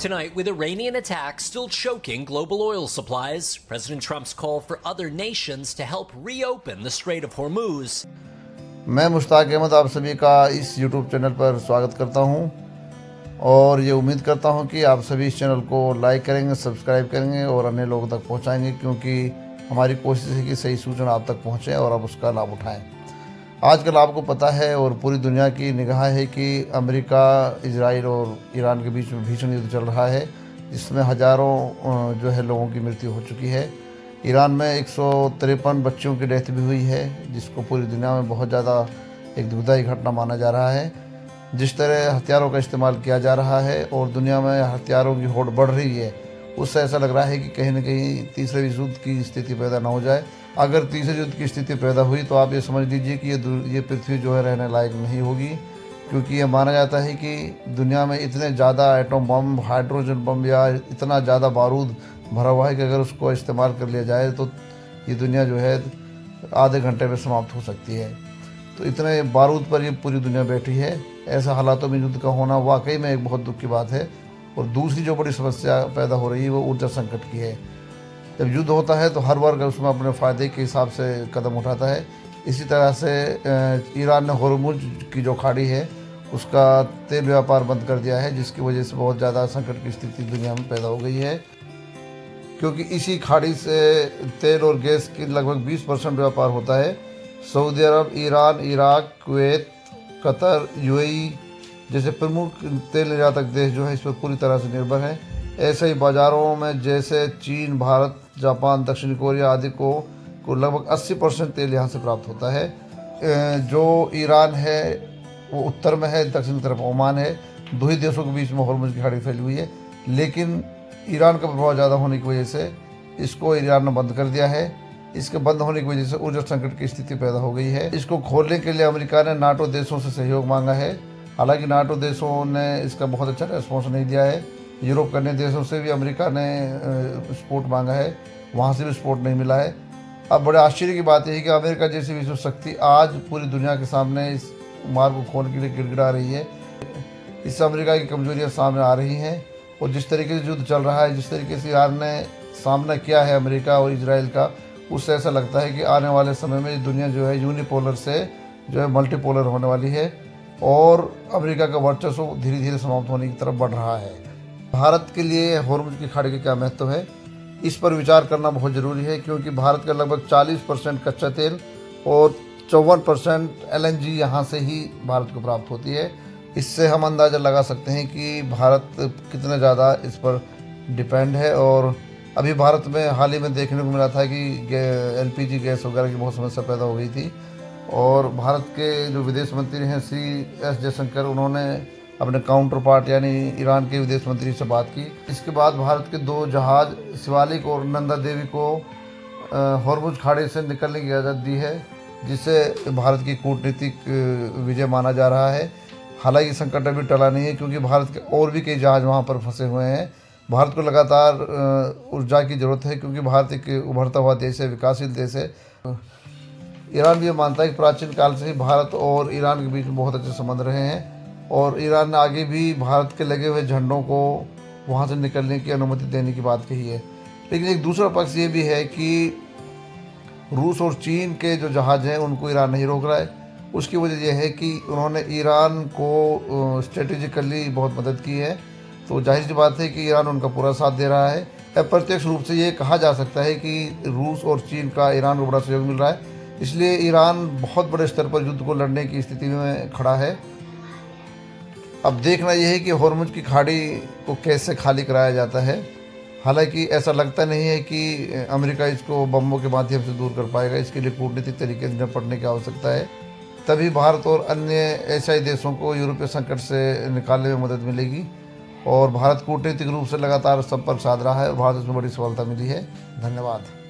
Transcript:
tonight with Iranian attacks still choking global oil supplies. President Trump's call for other nations to help reopen the Strait of Hormuz. मैं मुश्ताक अहमद आप सभी का इस YouTube channel पर स्वागत करता हूं और ये उम्मीद करता हूं कि आप सभी इस चैनल को लाइक करेंगे, सब्सक्राइब करेंगे और अन्य लोगों तक पहुंचाएंगे, क्योंकि हमारी कोशिश है कि सही सूचना आप तक पहुंचे और आप उसका लाभ उठाएं। आजकल आपको पता है और पूरी दुनिया की निगाह है कि अमेरिका, इजराइल और ईरान के बीच में भीषण युद्ध चल रहा है, जिसमें हज़ारों जो है लोगों की मृत्यु हो चुकी है। ईरान में 153 बच्चों की डेथ भी हुई है, जिसको पूरी दुनिया में बहुत ज़्यादा एक दुखदायी घटना माना जा रहा है। जिस तरह हथियारों का इस्तेमाल किया जा रहा है और दुनिया में हथियारों की होड़ बढ़ रही है, उससे ऐसा लग रहा है कि कहीं न कहीं तीसरे विश्व युद्ध की स्थिति पैदा ना हो जाए। अगर तीसरे युद्ध की स्थिति पैदा हुई तो आप ये समझ लीजिए कि ये पृथ्वी जो है रहने लायक नहीं होगी, क्योंकि ये माना जाता है कि दुनिया में इतने ज़्यादा एटम बम, हाइड्रोजन बम या इतना ज़्यादा बारूद भरा हुआ है कि अगर उसको इस्तेमाल कर लिया जाए तो ये दुनिया जो है आधे घंटे में समाप्त हो सकती है। तो इतने बारूद पर ये पूरी दुनिया बैठी है। ऐसा हालातों में युद्ध का होना वाकई में एक बहुत दुख की बात है। और दूसरी जो बड़ी समस्या पैदा हो रही है वो ऊर्जा संकट की है। जब युद्ध होता है तो हर वर्ग उसमें अपने फ़ायदे के हिसाब से कदम उठाता है। इसी तरह से ईरान ने होर्मुज की जो खाड़ी है उसका तेल व्यापार बंद कर दिया है, जिसकी वजह से बहुत ज़्यादा संकट की स्थिति दुनिया में पैदा हो गई है, क्योंकि इसी खाड़ी से तेल और गैस की लगभग 20% व्यापार होता है। Saudi Arab, Iran, Iraq, Kuwait, Qatar, UAE जैसे प्रमुख तेल निर्यातक देश जो है इस पर पूरी तरह से निर्भर हैं। ऐसे ही बाज़ारों में जैसे चीन, भारत, जापान, दक्षिण कोरिया आदि को लगभग 80% तेल यहाँ से प्राप्त होता है। जो ईरान है वो उत्तर में है, दक्षिण की तरफ ओमान है। दो ही देशों के बीच में होर्मुज की खाड़ी फैली हुई है, लेकिन ईरान का प्रभाव ज़्यादा होने की वजह से इसको ईरान ने बंद कर दिया है। इसके बंद होने की वजह से ऊर्जा संकट की स्थिति पैदा हो गई है। इसको खोलने के लिए अमेरिका ने नाटो देशों से सहयोग मांगा है। हालांकि नाटो देशों ने इसका बहुत अच्छा रिस्पॉन्स नहीं दिया है। यूरोप के अन्य देशों से भी अमेरिका ने सपोर्ट मांगा है, वहाँ से भी सपोर्ट नहीं मिला है। अब बड़े आश्चर्य की बात यह है कि अमेरिका जैसी विश्व शक्ति आज पूरी दुनिया के सामने इस मार्ग को खोलने के लिए गिड़गिड़ा रही है। इससे अमेरिका की कमजोरियाँ सामने आ रही हैं और जिस तरीके से युद्ध चल रहा है, जिस तरीके से ईरान ने सामना किया है अमेरिका और इजराइल का, उससे ऐसा लगता है कि आने वाले समय में दुनिया जो है यूनिपोलर से जो है मल्टीपोलर होने वाली है और अमेरिका का वर्चस्व धीरे धीरे समाप्त होने की तरफ बढ़ रहा है। भारत के लिए होर्मुज की खाड़ी का क्या महत्व है, इस पर विचार करना बहुत ज़रूरी है, क्योंकि भारत का लगभग 40% कच्चा तेल और 54% LNG यहाँ से ही भारत को प्राप्त होती है। इससे हम अंदाज़ा लगा सकते हैं कि भारत कितना ज़्यादा इस पर डिपेंड है। और अभी भारत में हाल ही में देखने को मिला था कि LPG गैस वगैरह की बहुत समस्या पैदा हो गई थी और भारत के जो विदेश मंत्री हैं CS जयशंकर, उन्होंने अपने काउंटर पार्ट यानी ईरान के विदेश मंत्री से बात की। इसके बाद भारत के 2 जहाज़ शिवालिक और नंदा देवी को होर्मुज खाड़ी से निकलने की इजाज़त दी है, जिससे भारत की कूटनीतिक विजय माना जा रहा है। हालांकि संकट अभी टला नहीं है, क्योंकि भारत के और भी कई जहाज़ वहाँ पर फंसे हुए हैं। भारत को लगातार ऊर्जा की ज़रूरत है, क्योंकि भारत एक उभरता हुआ देश है, विकासशील देश है। ईरान भी ये मानता है कि प्राचीन काल से ही भारत और ईरान के बीच में बहुत अच्छे संबंध रहे हैं और ईरान ने आगे भी भारत के लगे हुए झंडों को वहाँ से निकलने की अनुमति देने की बात कही है। लेकिन एक दूसरा पक्ष ये भी है कि रूस और चीन के जो जहाज़ हैं उनको ईरान नहीं रोक रहा है। उसकी वजह यह है कि उन्होंने ईरान को स्ट्रेटेजिकली बहुत मदद की है, तो जाहिर सी बात है कि ईरान उनका पूरा साथ दे रहा है। अप्रत्यक्ष रूप से ये कहा जा सकता है कि रूस और चीन का ईरान को बड़ा सहयोग मिल रहा है, इसलिए ईरान बहुत बड़े स्तर पर युद्ध को लड़ने की स्थिति में खड़ा है। अब देखना यह है कि होर्मुज की खाड़ी को कैसे खाली कराया जाता है। हालांकि ऐसा लगता नहीं है कि अमेरिका इसको बमों के माध्यम से दूर कर पाएगा। इसके लिए कूटनीतिक तरीके से निपटने की आवश्यकता है, तभी भारत और अन्य एशियाई देशों को यूरोपीय संकट से निकालने में मदद मिलेगी। और भारत कूटनीतिक रूप से लगातार संपर्क साध रहा है और भारत इसमें बड़ी सफलता मिली है। धन्यवाद।